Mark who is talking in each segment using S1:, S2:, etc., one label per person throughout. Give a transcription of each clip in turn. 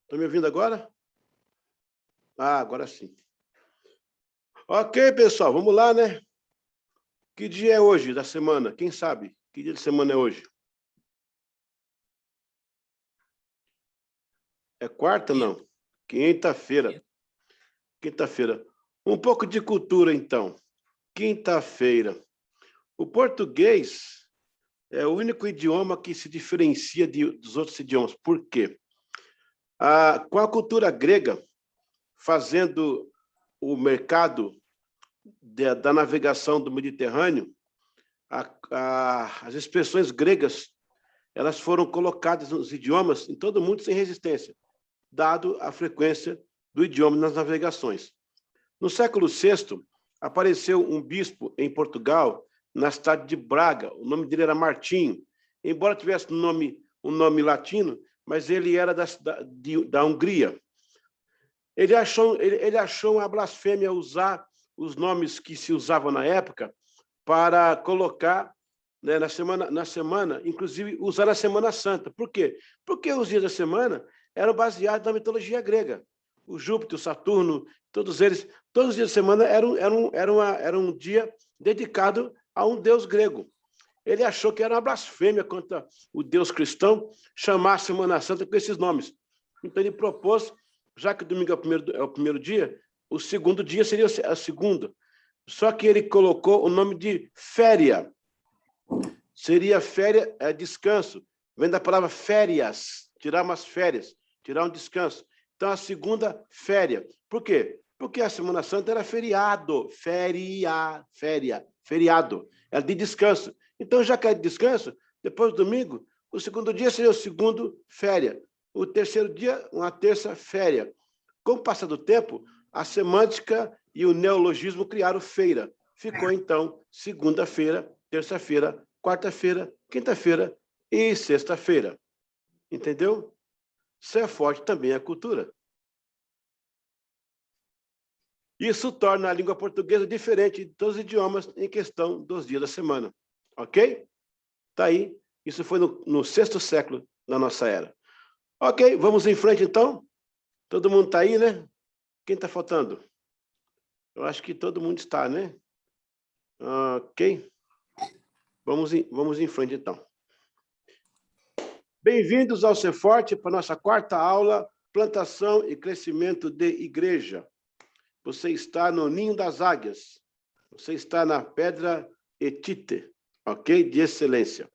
S1: Estão me ouvindo agora? Ah, agora sim. Ok, pessoal, vamos lá, né? Que dia é hoje da semana? Quem sabe? Que dia de semana é hoje? É quarta, não? Quinta-feira. Quinta-feira. Um pouco de cultura, então. Quinta-feira. O português é o único idioma que se diferencia dos outros idiomas. Por quê? Com a cultura grega, fazendo o mercado da navegação do Mediterrâneo, as expressões gregas elas foram colocadas nos idiomas em todo o mundo sem resistência, dado a frequência do idioma nas navegações. No século VI, apareceu um bispo em Portugal, na cidade de Braga. O nome dele era Martinho. Embora tivesse um nome latino, mas ele era da Hungria. Ele achou uma blasfêmia usar os nomes que se usavam na época para colocar, né, na semana, inclusive usar na Semana Santa. Por quê? Porque os dias da semana eram baseados na mitologia grega. O Júpiter, o Saturno, todos eles, todos os dias da semana era um dia dedicado a um deus grego. Ele achou que era uma blasfêmia contra o deus cristão chamar a Semana Santa com esses nomes. Então ele propôs, já que o domingo é o primeiro dia, o segundo dia seria a segunda. Só que ele colocou o nome de féria. Seria féria, descanso. Vem da palavra férias, tirar umas férias, tirar um descanso. Então, a segunda féria. Por quê? Porque a Semana Santa era feriado, feriado. Era de descanso. Então, já que é de descanso, depois do domingo, o segundo dia seria o segundo féria. O terceiro dia, uma terça féria. Com o passar do tempo, a semântica e o neologismo criaram feira. Ficou, então, segunda-feira, terça-feira, quarta-feira, quinta-feira e sexta-feira. Entendeu? Isso é forte também a cultura. Isso torna a língua portuguesa diferente de todos os idiomas em questão dos dias da semana. Ok? Tá aí. Isso foi no sexto século da nossa era. Ok, vamos em frente, então? Todo mundo está aí, né? Quem está faltando? Eu acho que todo mundo está, né? Ok. Vamos em frente, então. Bem-vindos ao Ser Forte para a nossa quarta aula, Plantação e Crescimento de Igreja. Você está no Ninho das Águias. Você está na Pedra Etite, ok? De excelência.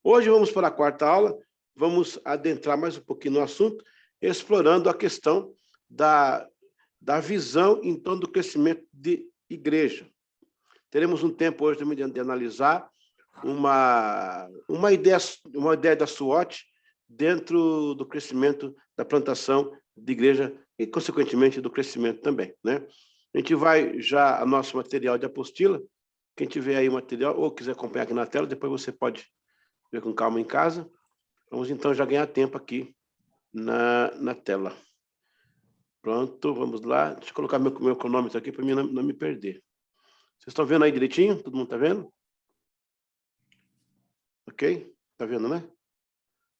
S1: Hoje vamos para a quarta aula, vamos adentrar mais um pouquinho no assunto, explorando a questão da visão em torno do crescimento de igreja. Teremos um tempo hoje também de analisar uma ideia da SWOT dentro do crescimento da plantação de igreja e, consequentemente, do crescimento também, né? A gente vai já ao nosso material de apostila. Quem tiver aí o material ou quiser acompanhar aqui na tela, depois você pode ver com calma em casa. Vamos, então, já ganhar tempo aqui na tela. Pronto, vamos lá. Deixa eu colocar meu cronômetro aqui para mim não me perder. Vocês estão vendo aí direitinho? Todo mundo está vendo? Ok? Está vendo, né?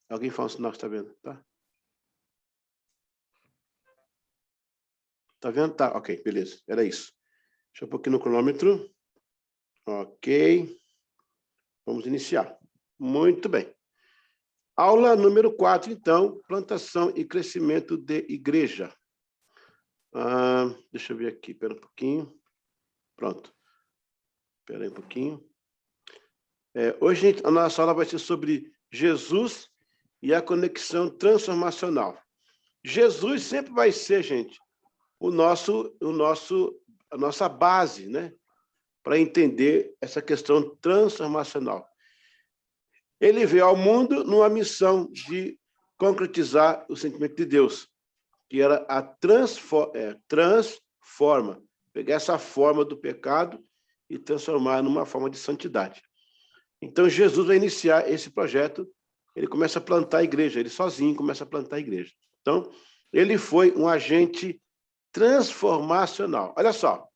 S1: Alguém fala um sinal que está vendo, tá? Tá vendo? Tá, ok, beleza. Era isso. Deixa eu pôr aqui no cronômetro. Ok. Vamos iniciar. Muito bem. Aula número 4, então, plantação e crescimento de igreja. Deixa eu ver aqui, espera um pouquinho. Pronto. Espera aí um pouquinho. Hoje a nossa aula vai ser sobre Jesus e a conexão transformacional. Jesus sempre vai ser, gente, a nossa base, né, para entender essa questão transformacional. Ele veio ao mundo numa missão de concretizar o sentimento de Deus, que era a transforma, pegar essa forma do pecado e transformar numa forma de santidade. Então, Jesus vai iniciar esse projeto, ele começa a plantar a igreja, ele sozinho começa a plantar a igreja. Então, ele foi um agente transformacional. Olha só,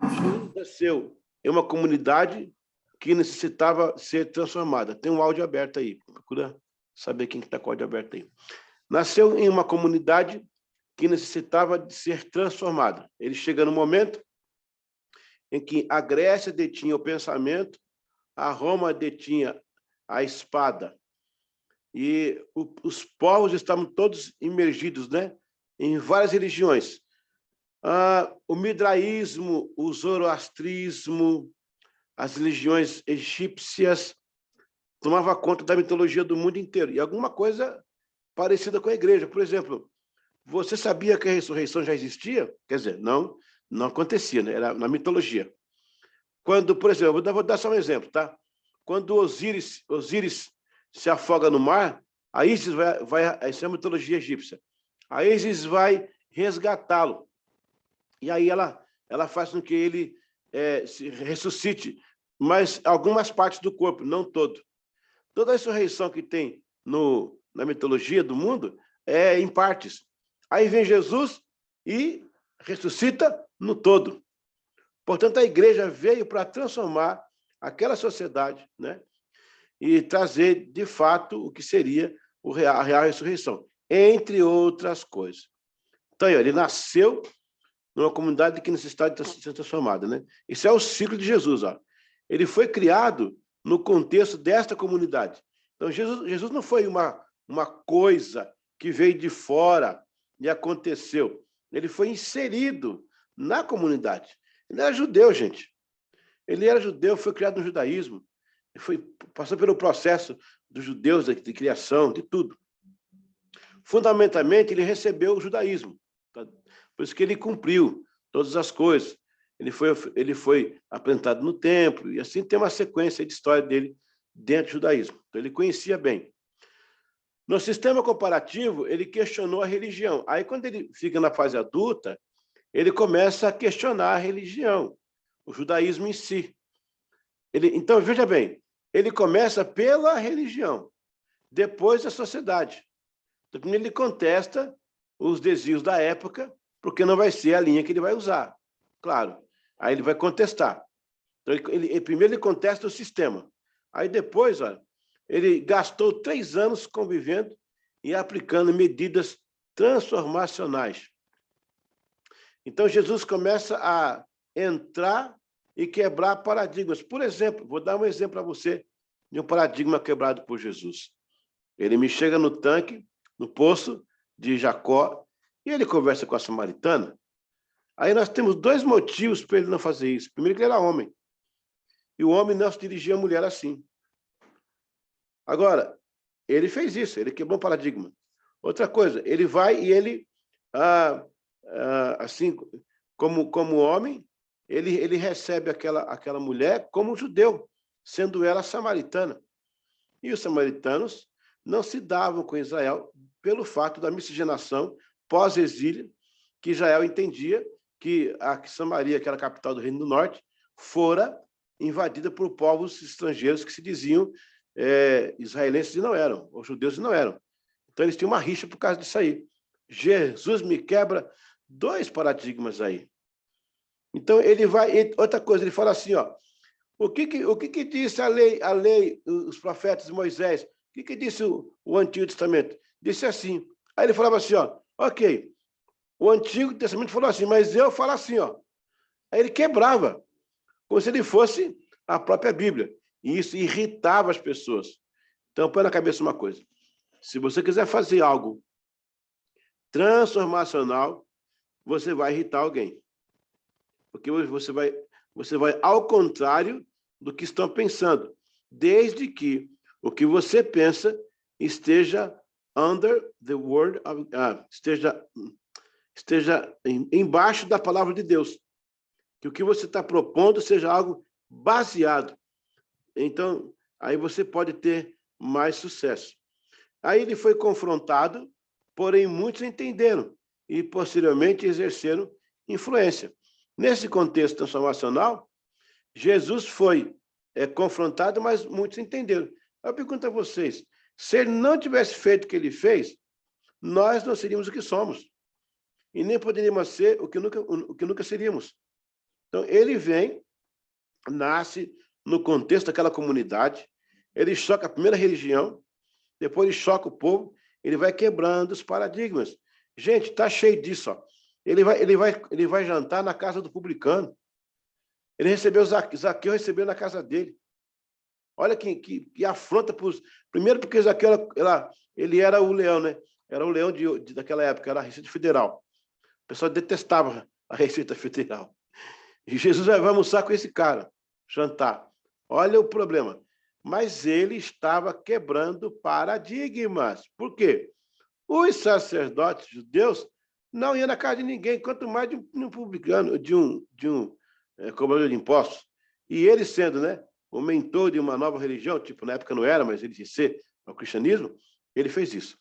S1: Jesus nasceu em uma comunidade que necessitava ser transformada. Tem um áudio aberto aí, procura saber quem está com o áudio aberto aí. nasceu em uma comunidade que necessitava de ser transformada. Ele chega no momento em que a Grécia detinha o pensamento, a Roma detinha a espada. E os povos estavam todos imergidos, né, em várias religiões. O midraísmo, o zoroastrismo, as religiões egípcias tomava conta da mitologia do mundo inteiro. E alguma coisa parecida com a igreja. Por exemplo, você sabia que a ressurreição já existia? Quer dizer, não acontecia, né? Era na mitologia. Quando, por exemplo, vou dar só um exemplo, tá? Quando Osíris se afoga no mar, a Ísis essa é a mitologia egípcia. A Ísis vai resgatá-lo. E aí ela faz com que ele se ressuscite, mas algumas partes do corpo, não todo. Toda a ressurreição que tem na mitologia do mundo é em partes. Aí vem Jesus e ressuscita no todo. Portanto, a igreja veio para transformar aquela sociedade, né? E trazer, de fato, o que seria a real ressurreição, entre outras coisas. Então, ele nasceu numa comunidade que necessitava de ser transformada, né? Isso é o ciclo de Jesus, ó. Ele foi criado no contexto desta comunidade. Então, Jesus não foi uma coisa que veio de fora e aconteceu. Ele foi inserido na comunidade. Ele era judeu, gente. Ele era judeu, foi criado no judaísmo. Passou pelo processo dos judeus, de criação, de tudo. Fundamentalmente, ele recebeu o judaísmo. Tá? Por isso que ele cumpriu todas as coisas. Ele foi apresentado no templo, e assim tem uma sequência de história dele dentro do judaísmo. Então, ele conhecia bem. No sistema comparativo, ele questionou a religião. Aí, quando ele fica na fase adulta, ele começa a questionar a religião, o judaísmo em si. Então, veja bem, ele começa pela religião, depois a sociedade. Então, primeiro ele contesta os desvios da época, porque não vai ser a linha que ele vai usar. Claro, aí ele vai contestar. Então, primeiro ele contesta o sistema. Aí depois, olha, ele gastou 3 anos convivendo e aplicando medidas transformacionais. Então, Jesus começa a entrar e quebrar paradigmas. Por exemplo, vou dar um exemplo para você de um paradigma quebrado por Jesus. Ele me chega no tanque, no poço de Jacó, e ele conversa com a samaritana. Aí nós temos 2 motivos para ele não fazer isso. Primeiro, que ele era homem. E o homem não se dirigia à mulher assim. Agora, ele fez isso, ele quebrou um paradigma. Outra coisa, ele vai e ele, assim, como homem, ele recebe aquela mulher como judeu, sendo ela samaritana. E os samaritanos não se davam com Israel pelo fato da miscigenação pós-exílio, que Israel entendia que a Samaria, que era a capital do Reino do Norte, fora invadida por povos estrangeiros que se diziam israelenses e não eram, ou judeus e não eram. Então, eles tinham uma rixa por causa disso aí. Jesus me quebra 2 paradigmas aí. Então, ele vai... Outra coisa, ele fala assim, ó, o que disse a lei, os profetas de Moisés? O que disse o Antigo Testamento? Disse assim. Aí ele falava assim, ó, ok, o Antigo Testamento falou assim, mas eu falo assim, ó. Aí ele quebrava, como se ele fosse a própria Bíblia. E isso irritava as pessoas. Então, põe na cabeça uma coisa. Se você quiser fazer algo transformacional, você vai irritar alguém. Porque você vai ao contrário do que estão pensando, desde que o que você pensa esteja under the word of, esteja embaixo da palavra de Deus. Que o que você está propondo seja algo baseado. Então, aí você pode ter mais sucesso. Aí ele foi confrontado, porém muitos entenderam e posteriormente exerceram influência. Nesse contexto transformacional, Jesus foi confrontado, mas muitos entenderam. Eu pergunto a vocês, se ele não tivesse feito o que ele fez, nós não seríamos o que somos. E nem poderíamos ser o que nunca seríamos. Então, ele vem, nasce no contexto daquela comunidade, ele choca a primeira religião, depois ele choca o povo, ele vai quebrando os paradigmas. Gente, está cheio disso. Ó. Ele vai jantar na casa do publicano. Ele recebeu, Zaqueu recebeu na casa dele. Olha que afronta para os... Primeiro porque Zaqueu, ele era o leão, né? Era o leão daquela época, era a Receita Federal. O pessoal detestava a Receita Federal. E Jesus vai almoçar com esse cara, jantar. Olha o problema. Mas ele estava quebrando paradigmas. Por quê? Os sacerdotes judeus não iam na casa de ninguém, quanto mais de um publicano, de um cobrador de impostos. E ele sendo, né, o mentor de uma nova religião, tipo, na época não era, mas ele disse ser o cristianismo, ele fez isso.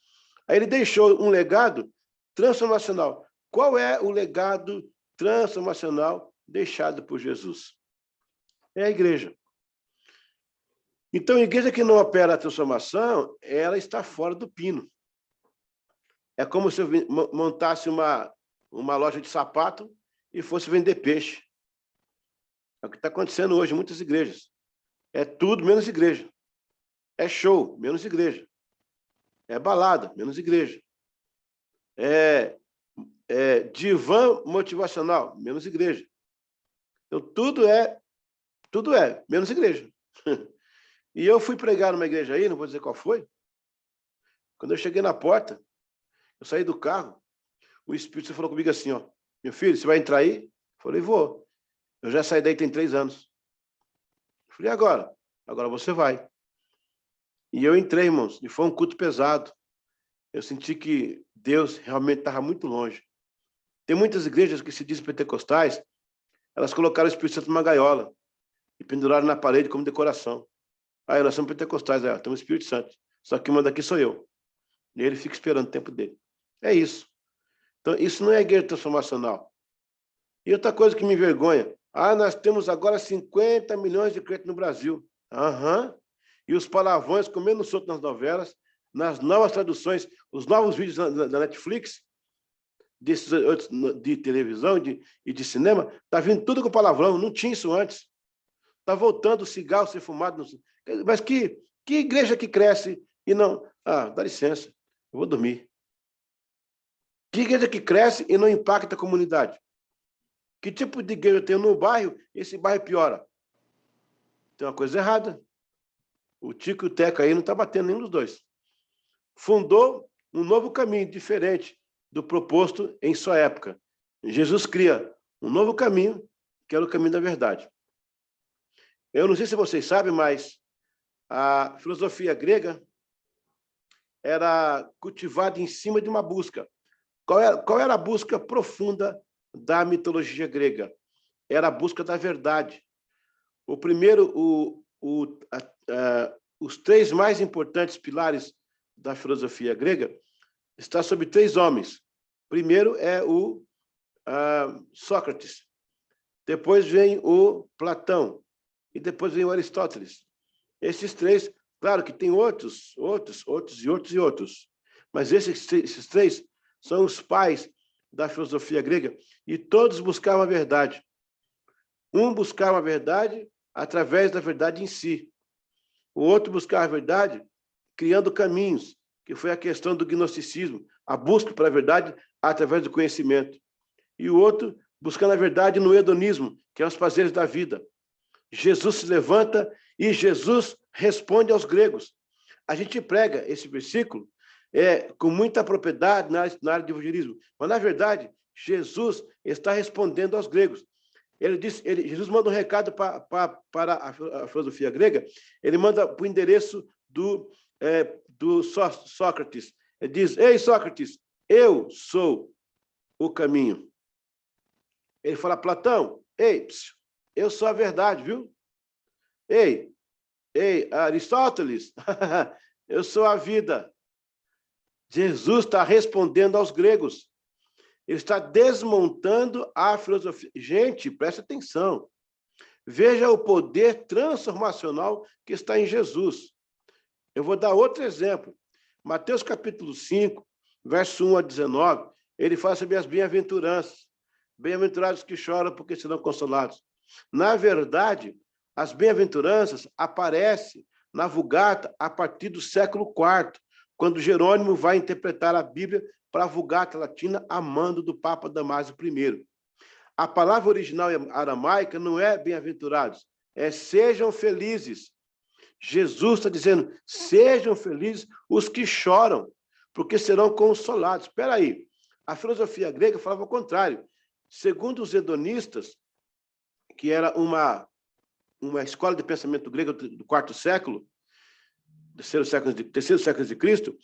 S1: Aí ele deixou um legado transformacional. Qual é o legado transformacional deixado por Jesus? É a igreja. Então, a igreja que não opera a transformação, ela está fora do pino. É como se eu montasse uma loja de sapato e fosse vender peixe. É o que está acontecendo hoje em muitas igrejas. É tudo menos igreja. É show, menos igreja. É balada, menos igreja. É divã motivacional, menos igreja. Então, tudo é, menos igreja. E eu fui pregar numa igreja aí, não vou dizer qual foi. Quando eu cheguei na porta, eu saí do carro, o Espírito falou comigo assim, ó, meu filho, você vai entrar aí? Eu falei, vou. Eu já saí daí tem 3 anos. Eu falei, agora? Agora você vai. E eu entrei, irmãos, e foi um culto pesado. Eu senti que Deus realmente estava muito longe. Tem muitas igrejas que se dizem pentecostais, elas colocaram o Espírito Santo numa gaiola e penduraram na parede como decoração. Aí nós somos pentecostais, temos o Espírito Santo. Só que manda aqui sou eu. E ele fica esperando o tempo dele. É isso. Então, isso não é igreja transformacional. E outra coisa que me envergonha, nós temos agora 50 milhões de crentes no Brasil. E os palavrões comendo solto nas novelas, nas novas traduções, os novos vídeos da Netflix, de televisão e de cinema, está vindo tudo com palavrão, não tinha isso antes. Está voltando o cigarro ser fumado. Mas que igreja que cresce e não... dá licença, eu vou dormir. Que igreja que cresce e não impacta a comunidade? Que tipo de igreja eu tenho no bairro e esse bairro piora? Tem uma coisa errada. O Tico e o Teco aí não está batendo nenhum dos dois. Fundou um novo caminho, diferente do proposto em sua época. Jesus cria um novo caminho, que era o caminho da verdade. Eu não sei se vocês sabem, mas a filosofia grega era cultivada em cima de uma busca. Qual era a busca profunda da mitologia grega? Era a busca da verdade. O primeiro, os 3 mais importantes pilares da filosofia grega está sobre 3 homens. Primeiro é o Sócrates, depois vem o Platão e depois vem o Aristóteles. Esses 3, claro que tem outros, mas esses 3 são os pais da filosofia grega e todos buscavam a verdade. Um buscava a verdade através da verdade em si. O outro buscava a verdade criando caminhos, que foi a questão do gnosticismo, a busca pela verdade através do conhecimento. E o outro buscando a verdade no hedonismo, que é os prazeres da vida. Jesus se levanta e Jesus responde aos gregos. A gente prega esse versículo com muita propriedade na área de evangelismo, mas, na verdade, Jesus está respondendo aos gregos. Jesus manda um recado para a filosofia grega, ele manda para o endereço do Sócrates. Ele diz, ei, Sócrates, eu sou o caminho. Ele fala, Platão, ei, eu sou a verdade, viu? Ei, Aristóteles, eu sou a vida. Jesus está respondendo aos gregos. Ele está desmontando a filosofia. Gente, presta atenção. Veja o poder transformacional que está em Jesus. Eu vou dar outro exemplo. Mateus capítulo 5, verso 1 a 19, ele fala sobre as bem-aventuranças. Bem-aventurados que choram porque serão consolados. Na verdade, as bem-aventuranças aparecem na Vulgata a partir do século IV, quando Jerônimo vai interpretar a Bíblia para a Vulgata Latina a mando do Papa Damásio I. A palavra original aramaica não é bem-aventurados, é sejam felizes. Jesus está dizendo, sejam felizes os que choram, porque serão consolados. Espera aí, a filosofia grega falava o contrário. Segundo os hedonistas, que era uma escola de pensamento grega do quarto século, terceiro século de Cristo,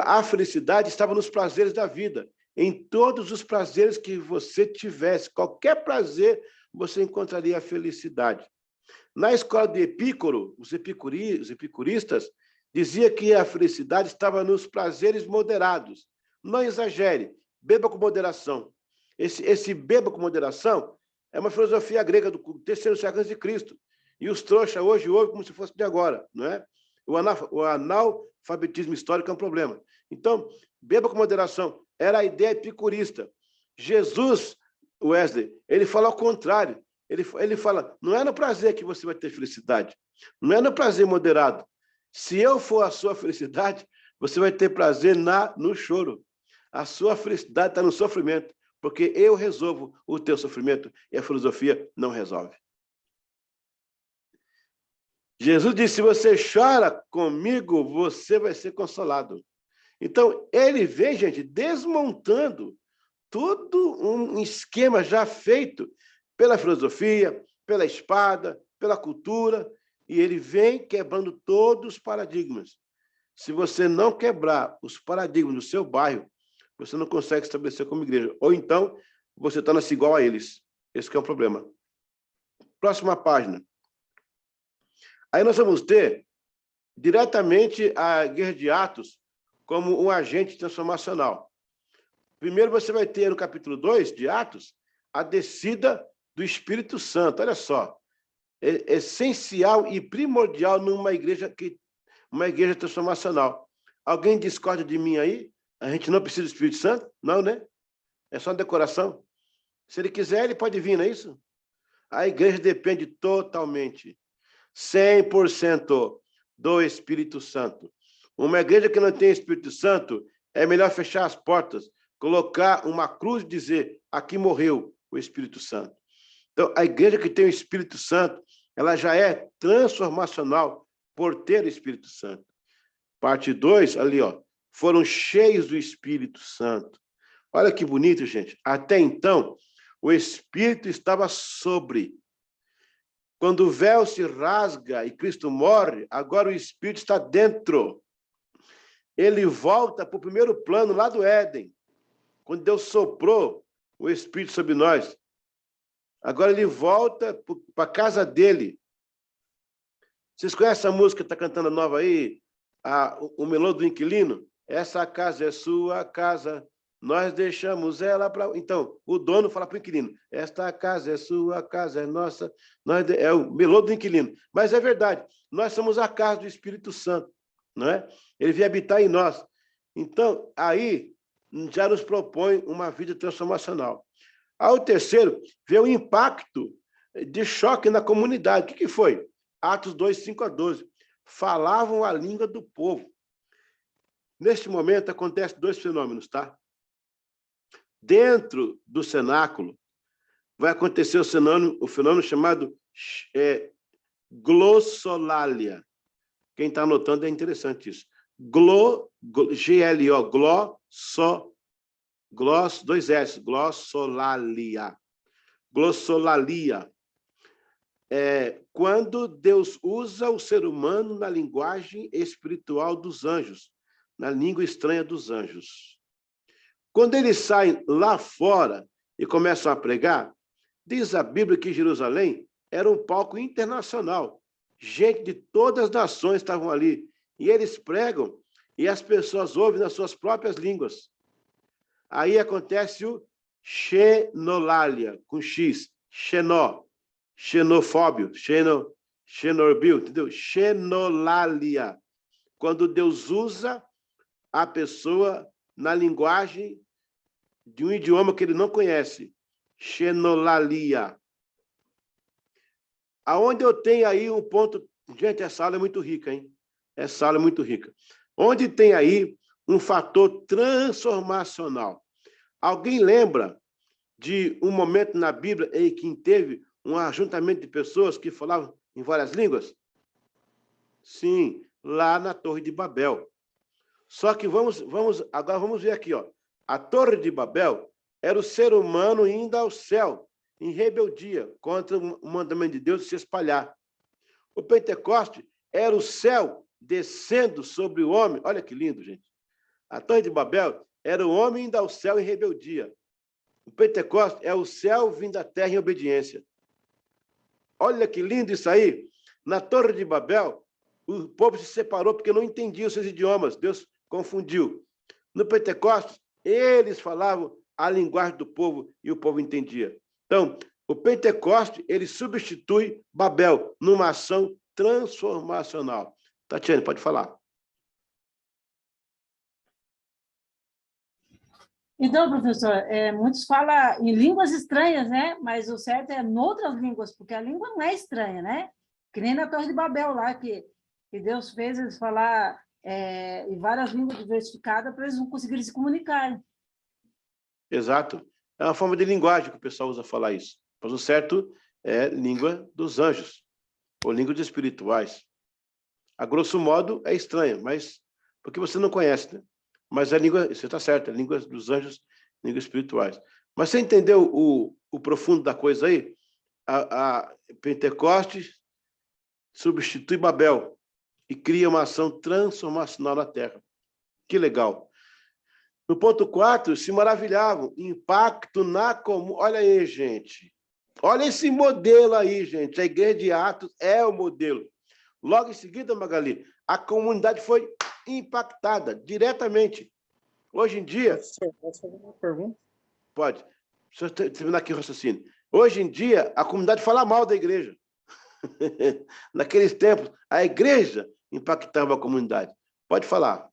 S1: a felicidade estava nos prazeres da vida. Em todos os prazeres que você tivesse, qualquer prazer, você encontraria a felicidade. Na escola de Epícoro, os epicuristas diziam que a felicidade estava nos prazeres moderados. Não exagere, beba com moderação. Esse beba com moderação é uma filosofia grega do terceiro século de Cristo. E os trouxas hoje ouvem como se fosse de agora, não é? O analfabetismo histórico é um problema. Então, beba com moderação. Era a ideia epicurista. Jesus, Wesley, ele fala ao contrário. Ele fala, não é no prazer que você vai ter felicidade. Não é no prazer moderado. Se eu for a sua felicidade, você vai ter prazer no choro. A sua felicidade está no sofrimento, porque eu resolvo o teu sofrimento e a filosofia não resolve. Jesus disse, se você chora comigo, você vai ser consolado. Então, ele vem, gente, desmontando todo um esquema já feito pela filosofia, pela espada, pela cultura, e ele vem quebrando todos os paradigmas. Se você não quebrar os paradigmas do seu bairro, você não consegue estabelecer como igreja. Ou então, você torna-se igual a eles. Esse que é o problema. Próxima página. Aí nós vamos ter diretamente a Guerra de Atos como um agente transformacional. Primeiro você vai ter no capítulo 2 de Atos a descida do Espírito Santo. Olha só, é essencial e primordial numa igreja transformacional. Alguém discorda de mim aí? A gente não precisa do Espírito Santo? Não, né? É só decoração. Se ele quiser, ele pode vir, não é isso? A igreja depende totalmente, 100% do Espírito Santo. Uma igreja que não tem Espírito Santo, é melhor fechar as portas, colocar uma cruz e dizer, aqui morreu o Espírito Santo. Então, a igreja que tem o Espírito Santo, ela já é transformacional por ter o Espírito Santo. Parte 2, ali, ó, foram cheios do Espírito Santo. Olha que bonito, gente. Até então, o Espírito estava sobre. Quando o véu se rasga e Cristo morre, agora o Espírito está dentro. Ele volta para o primeiro plano lá do Éden, quando Deus soprou o Espírito sobre nós. Agora ele volta para a casa dele. Vocês conhecem a música que está cantando nova aí? O melô do inquilino? Essa casa é sua casa, nós deixamos ela para... Então, o dono fala para o inquilino, esta casa é sua, casa é nossa, é o melô do inquilino. Mas é verdade, nós somos a casa do Espírito Santo, não é? Ele vem habitar em nós. Então, aí já nos propõe uma vida transformacional. Ao terceiro, vê o impacto de choque na comunidade. O que foi? Atos 2, 5-12. Falavam a língua do povo. Neste momento, acontecem dois fenômenos, tá? Dentro do cenáculo, vai acontecer o fenômeno chamado glossolalia. Quem está anotando é interessante isso. G-L-O, dois S, glossolalia. Glossolalia. Quando Deus usa o ser humano na linguagem espiritual dos anjos, na língua estranha dos anjos. Quando eles saem lá fora e começam a pregar, diz a Bíblia que Jerusalém era um palco internacional. Gente de todas as nações estavam ali. E eles pregam e as pessoas ouvem nas suas próprias línguas. Aí acontece o xenolalia, com X, xenofóbio, xenorbio, entendeu? Xenolalia. Quando Deus usa a pessoa na linguagem de um idioma que ele não conhece. Xenolalia. Aonde eu tenho aí um ponto... Gente, essa aula é muito rica, hein? Essa aula é muito rica. onde tem aí um fator transformacional. Alguém lembra de um momento na Bíblia em que teve um ajuntamento de pessoas que falavam em várias línguas? Sim, lá na Torre de Babel. Só que agora vamos ver aqui, ó. A Torre de Babel era o ser humano indo ao céu, em rebeldia, contra o mandamento de Deus de se espalhar. O Pentecoste era o céu descendo sobre o homem. Olha que lindo, gente. A Torre de Babel era o homem indo ao céu em rebeldia. O Pentecoste é o céu vindo à terra em obediência. Olha que lindo isso aí. Na Torre de Babel, o povo se separou porque não entendia os seus idiomas. Deus confundiu. No Pentecostes, eles falavam a linguagem do povo e o povo entendia. Então, o Pentecoste, ele substitui Babel numa ação transformacional. Tatiane, pode falar.
S2: Então, professor, muitos falam em línguas estranhas, né? Mas o certo é em outras línguas, porque a língua não é estranha, né? Que nem na Torre de Babel lá, que Deus fez eles falar em várias línguas diversificadas para eles não conseguirem se comunicar.
S1: Exato. É uma forma de linguagem que o pessoal usa falar isso. Mas o certo é língua dos anjos, ou línguas espirituais. A grosso modo, é estranha, mas porque você não conhece, né? Mas a língua, você está certo, é língua dos anjos, línguas espirituais. Mas você entendeu o profundo da coisa aí? A Pentecostes substitui Babel e cria uma ação transformacional na Terra. Que legal. No ponto 4, se maravilhavam. Impacto na comunidade. Olha aí, gente. Olha esse modelo aí, gente. A igreja de Atos é o modelo. Logo em seguida, Magali, a comunidade foi impactada diretamente. Hoje em dia...
S3: Posso fazer uma pergunta?
S1: Pode. Deixa eu terminar aqui o raciocínio. Hoje em dia, a comunidade fala mal da igreja. Naqueles tempos, a igreja impactava a comunidade. Pode falar.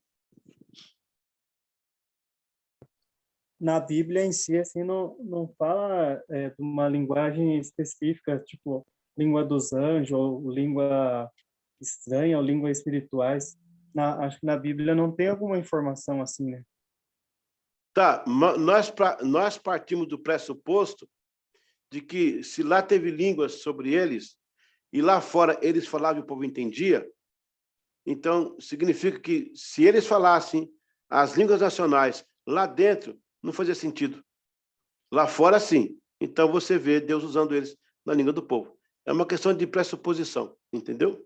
S3: Na Bíblia em si, assim, não fala de uma linguagem específica, tipo língua dos anjos, ou língua estranha, ou línguas espirituais. Acho que na Bíblia não tem alguma informação assim, né?
S1: Tá, nós partimos do pressuposto de que se lá teve línguas sobre eles, e lá fora eles falavam e o povo entendia, então significa que se eles falassem as línguas nacionais lá dentro, não fazia sentido. Lá fora, sim. Então você vê Deus usando eles na língua do povo. É uma questão de pressuposição, entendeu?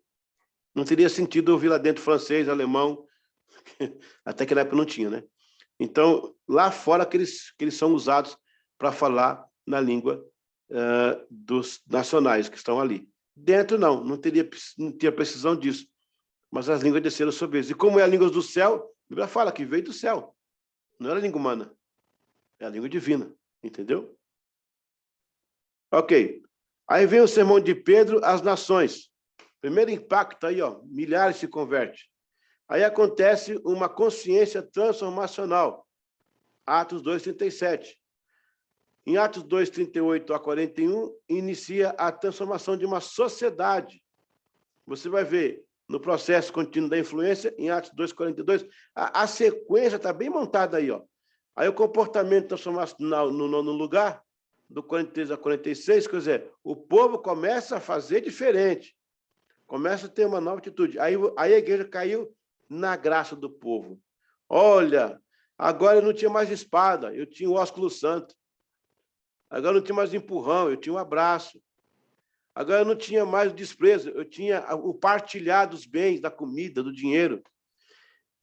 S1: Não teria sentido ouvir lá dentro francês, alemão, até que na época não tinha, né? Então, lá fora que eles são usados para falar na língua dos nacionais que estão ali. Dentro, não tinha precisão disso. Mas as línguas desceram sobre eles. E como é a língua do céu, a Bíblia fala que veio do céu. Não era a língua humana. É a língua divina. Entendeu? Ok. Aí vem o sermão de Pedro às nações. Primeiro impacto aí, ó, milhares se convertem. Aí acontece uma consciência transformacional. Atos 2:37. Em Atos 2:38 a 41, inicia a transformação de uma sociedade. Você vai ver no processo contínuo da influência, em Atos 2:42, a sequência está bem montada aí, ó. Aí o comportamento transformacional no nono lugar, do 43 a 46, quer dizer, o povo começa a fazer diferente, começa a ter uma nova atitude. Aí a igreja caiu na graça do povo. Olha, agora eu não tinha mais espada, eu tinha o ósculo santo. Agora eu não tinha mais empurrão, eu tinha um abraço. Agora eu não tinha mais o desprezo, eu tinha o partilhar dos bens, da comida, do dinheiro.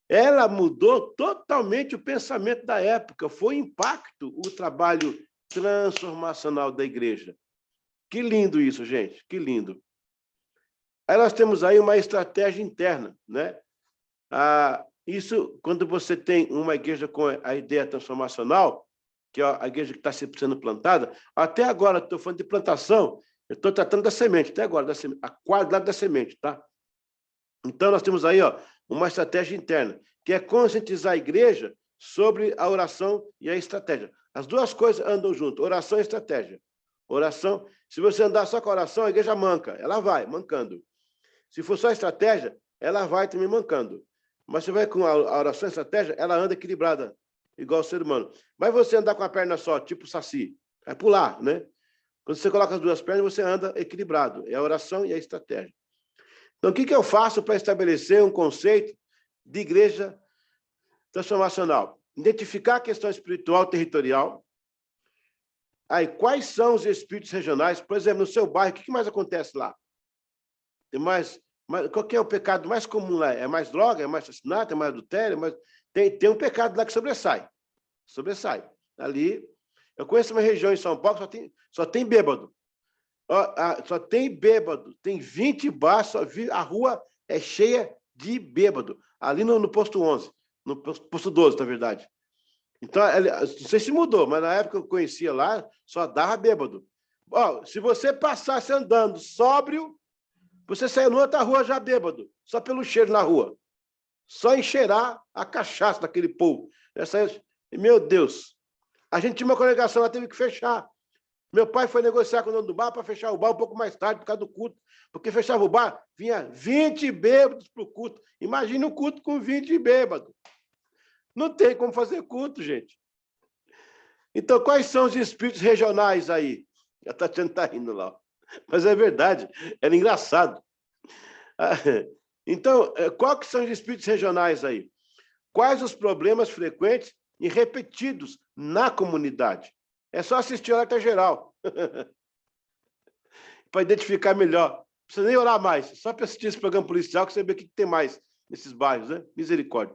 S1: Ela mudou totalmente o pensamento da época. Foi impacto o trabalho transformacional da igreja. Que lindo isso, gente, que lindo. Aí nós temos aí uma estratégia interna, né? Isso, quando você tem uma igreja com a ideia transformacional, que é a igreja que está sendo plantada, até agora, estou falando de plantação, eu estou tratando da semente, até agora, a quadrilha da semente, tá? Então, nós temos aí, ó, uma estratégia interna, que é conscientizar a igreja sobre a oração e a estratégia. As duas coisas andam junto, oração e estratégia. Oração, se você andar só com a oração, a igreja manca, ela vai mancando. Se for só estratégia, ela vai também mancando. Mas você vai com a oração, a estratégia, ela anda equilibrada, igual o ser humano. Mas você andar com a perna só, tipo saci, vai pular, né? Quando você coloca as duas pernas, você anda equilibrado. É a oração e a estratégia. Então, o que eu faço para estabelecer um conceito de igreja transformacional? Identificar a questão espiritual territorial. Aí, quais são os espíritos regionais? Por exemplo, no seu bairro, o que mais acontece lá? Tem qual que é o pecado mais comum lá? É mais droga, é mais assassinato, é mais adultério? Tem um pecado lá que sobressai. Ali, eu conheço uma região em São Paulo que só tem bêbado. Só tem bêbado. Tem 20 bares, a rua é cheia de bêbado. Ali no posto 11, no posto 12, na verdade. Então, não sei se mudou, mas na época que eu conhecia lá, só dava bêbado. Se você passasse andando sóbrio, você saiu numa outra rua já bêbado, só pelo cheiro na rua. Só encheirar a cachaça daquele povo. Meu Deus. A gente tinha uma congregação, ela teve que fechar. Meu pai foi negociar com o dono do bar para fechar o bar um pouco mais tarde, por causa do culto. Porque fechava o bar, vinha 20 bêbados para o culto. Imagina um culto com 20 bêbados. Não tem como fazer culto, gente. Então, quais são os espíritos regionais aí? A Tatiana está rindo lá. Mas é verdade, era engraçado. Então, quais são os espíritos regionais aí? Quais os problemas frequentes e repetidos na comunidade? É só assistir a alerta geral. Para identificar melhor. Não precisa nem orar mais. Só para assistir esse programa policial que você vê o que tem mais nesses bairros, né? Misericórdia.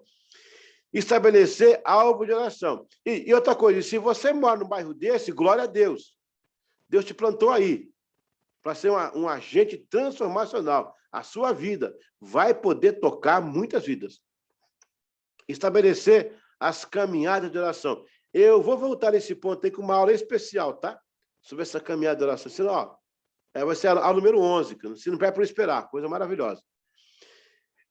S1: Estabelecer alvo de oração. E outra coisa, se você mora num bairro desse, glória a Deus. Deus te plantou aí para ser um agente transformacional. A sua vida vai poder tocar muitas vidas. Estabelecer as caminhadas de oração. Eu vou voltar nesse ponto aí com uma aula especial, tá? Sobre essa caminhada de oração. Senão, vai ser a número 11, se não é por esperar, coisa maravilhosa.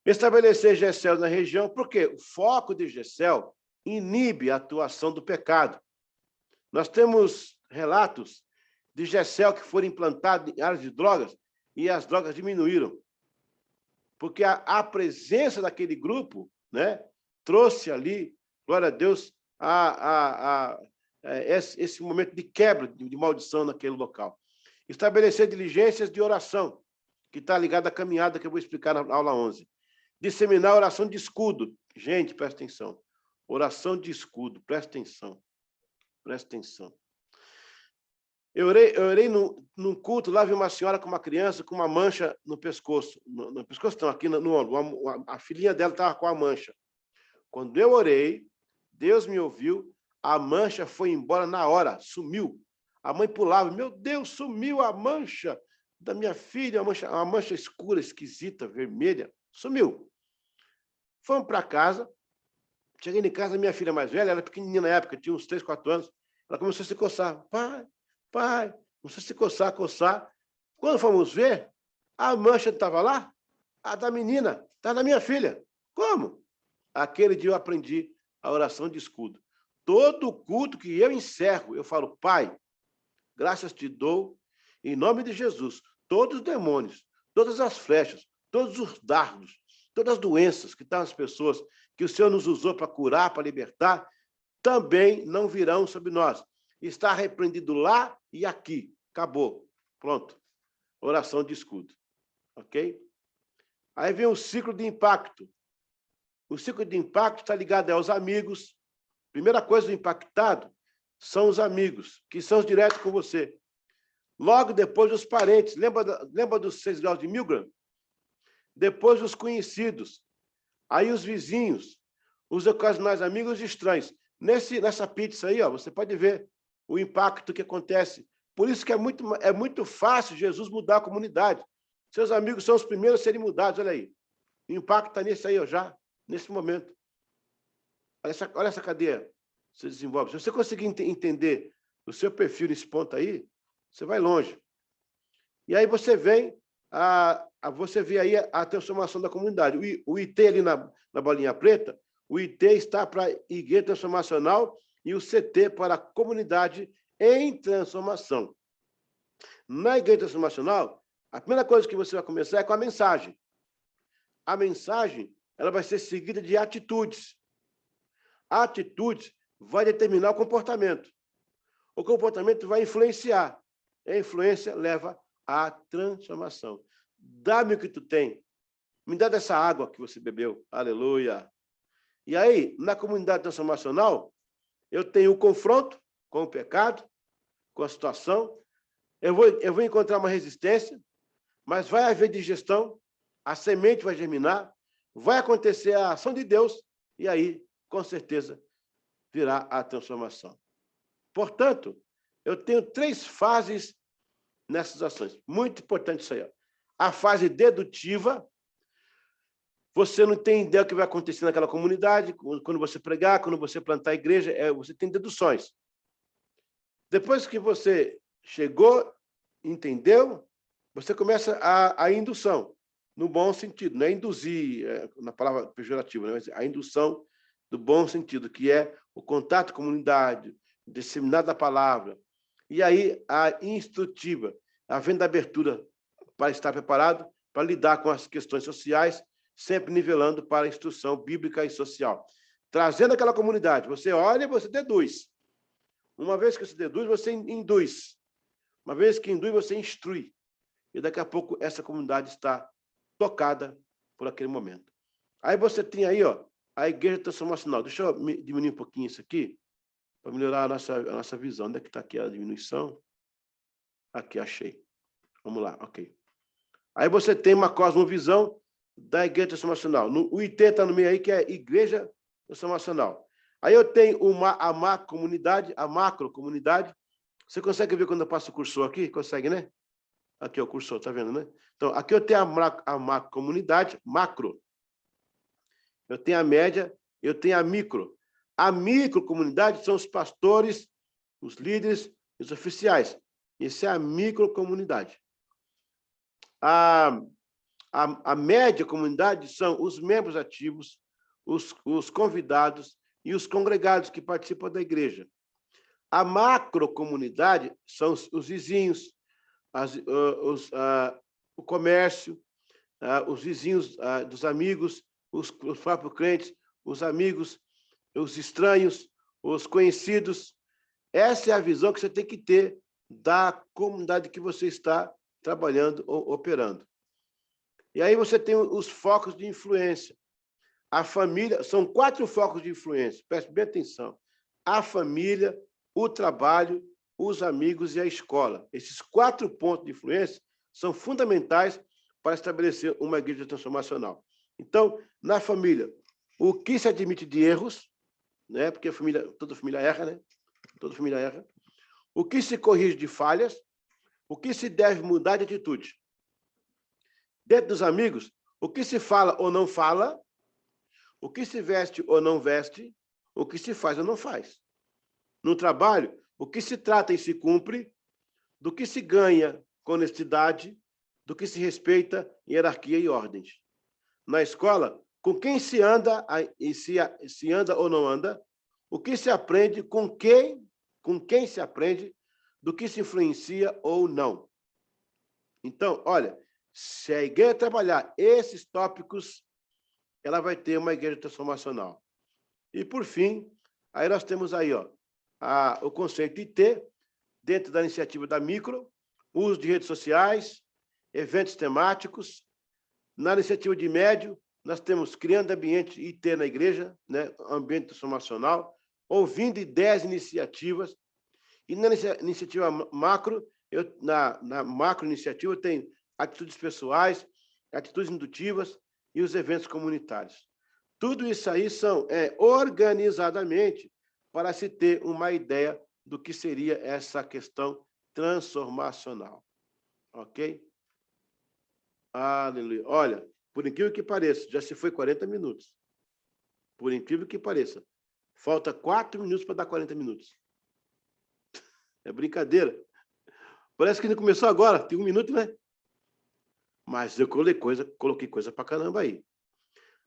S1: Estabelecer GECEL na região, porque o foco de GECEL inibe a atuação do pecado. Nós temos relatos de GECEL que foram implantados em áreas de drogas e as drogas diminuíram. Porque a presença daquele grupo, né, trouxe ali, glória a Deus, esse momento de quebra, de maldição naquele local. Estabelecer diligências de oração, que está ligada à caminhada que eu vou explicar na aula 11. Disseminar a oração de escudo. Gente, presta atenção. Oração de escudo, presta atenção. Presta atenção. Eu orei num culto, lá vi uma senhora com uma criança com uma mancha no pescoço. No pescoço não, aqui no ombro. A filhinha dela estava com a mancha. Quando eu orei, Deus me ouviu, a mancha foi embora na hora, sumiu. A mãe pulava, meu Deus, sumiu a mancha da minha filha, uma mancha escura, esquisita, vermelha, sumiu. Fomos para casa, cheguei em casa, minha filha mais velha, ela era pequenininha na época, tinha uns 3, 4 anos, ela começou a se coçar. Pai, começou a se coçar. Quando fomos ver, a mancha estava lá, a da menina, está na minha filha. Como? Aquele dia eu aprendi a oração de escudo. Todo culto que eu encerro, eu falo, Pai, graças te dou, em nome de Jesus, todos os demônios, todas as flechas, todos os dardos, todas as doenças que estão nas pessoas, que o Senhor nos usou para curar, para libertar, também não virão sobre nós. Está repreendido lá e aqui. Acabou. Pronto. Oração de escudo. Ok? Aí vem o ciclo de impacto. O ciclo de impacto está ligado aos amigos. Primeira coisa do impactado são os amigos, que são os diretos com você. Logo depois, os parentes. Lembra dos 6 graus de Milgram? Depois, os conhecidos. Aí, os vizinhos. Os ocasionais amigos e estranhos. Nessa pizza aí, ó, você pode ver o impacto que acontece. Por isso que é muito fácil Jesus mudar a comunidade. Seus amigos são os primeiros a serem mudados, olha aí. O impacto está nisso aí, ó, já, nesse momento. Olha essa cadeia se desenvolve. Se você conseguir entender o seu perfil nesse ponto aí, você vai longe. E aí você vem, você vê aí a transformação da comunidade. O IT ali na bolinha preta, o IT está para Igreja Transformacional e o CT para a Comunidade em Transformação. Na Igreja Transformacional, a primeira coisa que você vai começar é com a mensagem. A mensagem, ela vai ser seguida de atitudes. A atitude vai determinar o comportamento. O comportamento vai influenciar. A influência leva à transformação. Dá-me o que tu tem. Me dá dessa água que você bebeu. Aleluia. E aí, na comunidade transformacional, eu tenho o confronto com o pecado, com a situação. Eu vou encontrar uma resistência, mas vai haver digestão, a semente vai germinar, vai acontecer a ação de Deus, e aí, com certeza, virá a transformação. Portanto, eu tenho 3 fases nessas ações. Muito importante isso aí. Ó. A fase dedutiva, você não tem ideia do que vai acontecer naquela comunidade, quando você pregar, quando você plantar a igreja, você tem deduções. Depois que você chegou, entendeu, você começa a indução, no bom sentido, não é induzir, na palavra pejorativa, né? Mas a indução do bom sentido, que é o contato com a comunidade, disseminar da palavra. E aí a instrutiva, havendo abertura para estar preparado para lidar com as questões sociais, sempre nivelando para a instrução bíblica e social. Trazendo aquela comunidade, você olha e você deduz. Uma vez que você deduz, você induz. Uma vez que induz, você instrui. E daqui a pouco essa comunidade está tocada por aquele momento. Aí você tem aí, ó, a igreja transformacional. Deixa eu diminuir um pouquinho isso aqui, para melhorar a nossa visão. Onde é que está aqui a diminuição? Aqui, achei. Vamos lá, ok. Aí você tem uma cosmovisão da igreja transformacional. O IT está no meio aí, que é igreja transformacional. Aí eu tenho a macrocomunidade. Você consegue ver quando eu passo o cursor aqui? Consegue, né? Aqui é o cursor, tá vendo, né? Então, aqui eu tenho a macrocomunidade, macro. Eu tenho a média, eu tenho a micro. A microcomunidade são os pastores, os líderes, os oficiais. Essa é a microcomunidade. A média comunidade são os membros ativos, os convidados e os congregados que participam da igreja. A macrocomunidade são os vizinhos, o comércio, os vizinhos dos amigos, os próprios crentes, os amigos, os estranhos, os conhecidos. Essa é a visão que você tem que ter da comunidade que você está trabalhando ou operando. E aí você tem os focos de influência. A família, são 4 focos de influência, preste bem atenção. A família, o trabalho, os amigos e a escola. Esses 4 pontos de influência são fundamentais para estabelecer uma igreja transformacional. Então, na família, o que se admite de erros, né? Porque toda família erra, né? Toda família erra. O que se corrige de falhas, o que se deve mudar de atitude. Dentro dos amigos, o que se fala ou não fala, o que se veste ou não veste, o que se faz ou não faz. No trabalho, o que se trata e se cumpre, do que se ganha com honestidade, do que se respeita em hierarquia e ordens. Na escola, com quem se anda e se anda ou não anda, o que se aprende, com quem se aprende, do que se influencia ou não. Então, olha, se a igreja trabalhar esses tópicos, ela vai ter uma igreja transformacional. E, por fim, aí nós temos aí, ó, o conceito IT, dentro da iniciativa da micro, uso de redes sociais, eventos temáticos. Na iniciativa de médio, nós temos criando ambiente IT na igreja, né, ambiente transformacional, ouvindo ideias e iniciativas. E na iniciativa macro, na macro iniciativa, eu tenho atitudes pessoais, atitudes indutivas e os eventos comunitários. Tudo isso aí são organizadamente para se ter uma ideia do que seria essa questão transformacional. Ok? Aleluia. Olha, por incrível que pareça, já se foi 40 minutos. Por incrível que pareça. Falta 4 minutos para dar 40 minutos. É brincadeira. Parece que não começou agora, tem 1 minuto, né? Mas eu coloquei coisa pra caramba aí.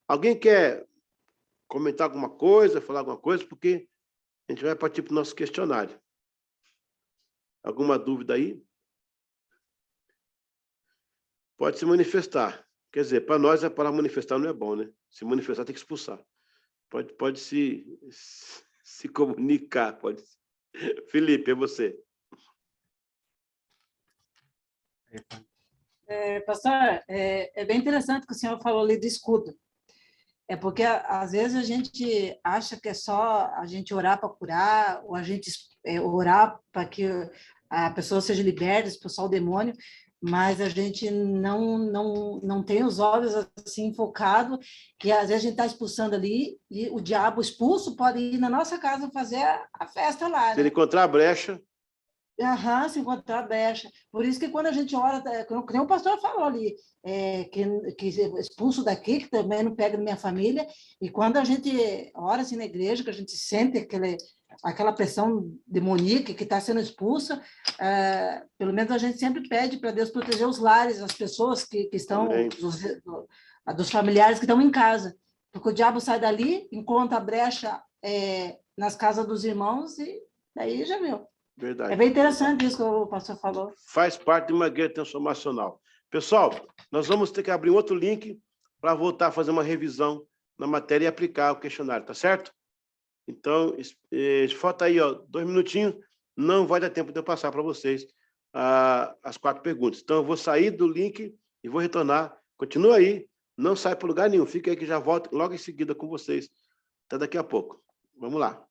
S1: Alguém quer comentar alguma coisa, falar alguma coisa? Porque a gente vai partir para o nosso questionário. Alguma dúvida aí? Pode se manifestar. Quer dizer, para nós, a palavra manifestar não é bom, né? se manifestar, tem que expulsar. Pode se comunicar, pode. Felipe, é você.
S2: Pastor, é bem interessante que o senhor falou ali do escudo. É porque, às vezes, a gente acha que é só a gente orar para curar, ou a gente orar para que a pessoa seja liberta, expulsar o demônio, mas a gente não tem os olhos assim focados, que às vezes a gente está expulsando ali, e o diabo expulso pode ir na nossa casa fazer a festa lá.
S1: Se ele encontrar a brecha...
S2: Se encontrar brecha. Por isso que quando a gente ora, que nem o pastor falou ali, que expulso daqui, que também não pega na minha família, e quando a gente ora assim na igreja, que a gente sente aquela pressão demoníaca que está sendo expulsa, pelo menos a gente sempre pede para Deus proteger os lares, as pessoas que estão, dos familiares que estão em casa, porque o diabo sai dali, encontra a brecha nas casas dos irmãos, e daí já viu.
S1: Verdade.
S2: É bem interessante isso que o pastor falou.
S1: Faz parte de uma guerra transformacional. Pessoal, nós vamos ter que abrir outro link para voltar a fazer uma revisão na matéria e aplicar o questionário, tá certo? Então, falta aí, 2 minutinhos, não vai dar tempo de eu passar para vocês as 4 perguntas. Então, eu vou sair do link e vou retornar. Continua aí, não sai para lugar nenhum, fica aí que já volto logo em seguida com vocês. Até daqui a pouco. Vamos lá.